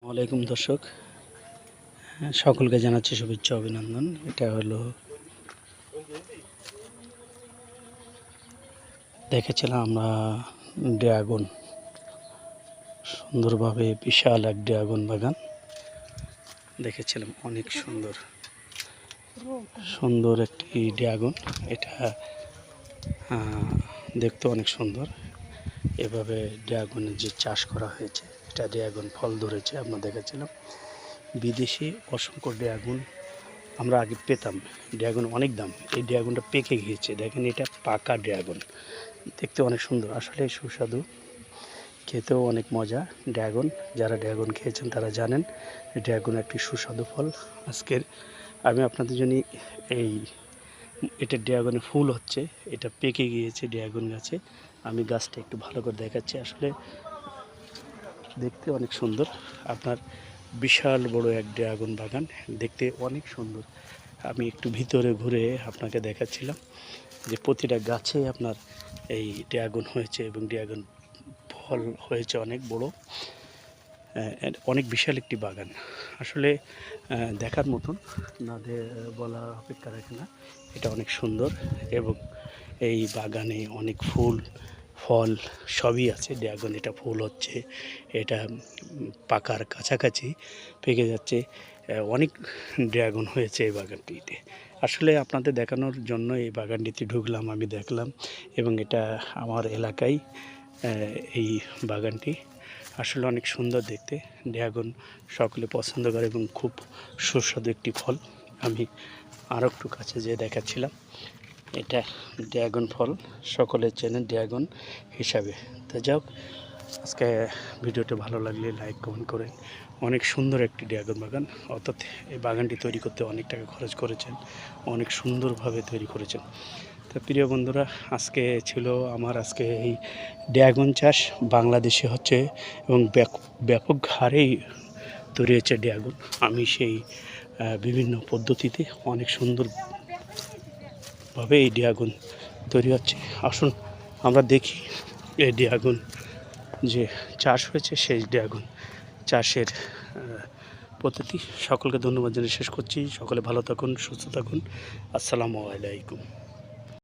ওয়ালাইকুম দর্শক, সকলকে জানাচ্ছি শুভেচ্ছা অভিনন্দন। এটা হলো দেখেছিলাম আমরা ড্রাগন, সুন্দরভাবে বিশাল এক ড্রাগন বাগান দেখেছিলাম। অনেক সুন্দর সুন্দর একটি ড্রাগন। এটা দেখতে অনেক সুন্দর। এভাবে ড্রাগনের যে চাষ করা হয়েছে, এটা ড্রাগন ফল ধরেছে। আমরা দেখেছিলাম বিদেশে অসংখ্য ড্রাগন আমরা আগে পেতাম। ড্রাগন অনেক দাম, এই ড্রাগনটা পেকে গিয়েছে। দেখেন, এটা পাকা ড্রাগন, দেখতে অনেক সুন্দর, আসলে সুস্বাদু, খেতেও অনেক মজা। ড্রাগন, যারা ড্রাগন খেয়েছেন তারা জানেন ড্রাগন একটি সুস্বাদু ফল। আজকের আমি আপনাদের জন্য এটা ড্রাগনের ফুল হচ্ছে, এটা পেকে গিয়েছে ড্রাগন গাছে। আমি গাছটা একটু ভালো করে দেখাচ্ছি। আসলে দেখতে অনেক সুন্দর। আপনার বিশাল বড় এক ড্রাগন বাগান, দেখতে অনেক সুন্দর। আমি একটু ভিতরে ঘুরে আপনাকে দেখাচ্ছিলাম যে প্রতিটা গাছে আপনার এই ড্রাগন হয়েছে এবং ড্রাগন ফল হয়েছে অনেক বড়, অনেক বিশাল একটি বাগান। আসলে দেখার মতন, না বলা অপেক্ষা রাখে না। এটা অনেক সুন্দর এবং এই বাগানে অনেক ফুল ফল সবই আছে। ড্রাগন এটা ফুল হচ্ছে, এটা পাকার কাছাকাছি পেকে যাচ্ছে। অনেক ড্রাগন হয়েছে এই বাগানটিতে। আসলে আপনাদের দেখানোর জন্য এই বাগানটিতে ঢুকলাম, আমি দেখলাম, এবং এটা আমার এলাকায় এই বাগানটি আসলে অনেক সুন্দর দেখতে। ড্রাগন সকলে পছন্দ করে এবং খুব সুস্বাদু একটি ফল। আমি আরও একটু কাছে যেয়ে দেখাচ্ছিলাম, এটা ড্রাগন ফল, সকলে চেনেন ড্রাগন হিসাবে। তো যাক, আজকে ভিডিওটি ভালো লাগলে লাইক কমেন্ট করেন। অনেক সুন্দর একটি ড্রাগন বাগান, অর্থাৎ এই বাগানটি তৈরি করতে অনেক টাকা খরচ করেছেন, অনেক সুন্দরভাবে তৈরি করেছেন। তো প্রিয় বন্ধুরা, আজকে ছিল আমার এই ড্রাগন চাষ বাংলাদেশে হচ্ছে এবং ব্যাপক হারেই তৈরি হচ্ছে ড্রাগন। আমি সেই বিভিন্ন পদ্ধতিতে অনেক সুন্দরভাবে এই ড্রাগন তৈরি হচ্ছে। আসুন আমরা দেখি এই ড্রাগন যে চাষ হয়েছে, সেই ড্রাগন চাষের পদ্ধতি। সকলকে ধন্যবাদ জানিয়ে শেষ করছি। সকলে ভালো থাকুন, সুস্থ থাকুন। আসসালামু আলাইকুম।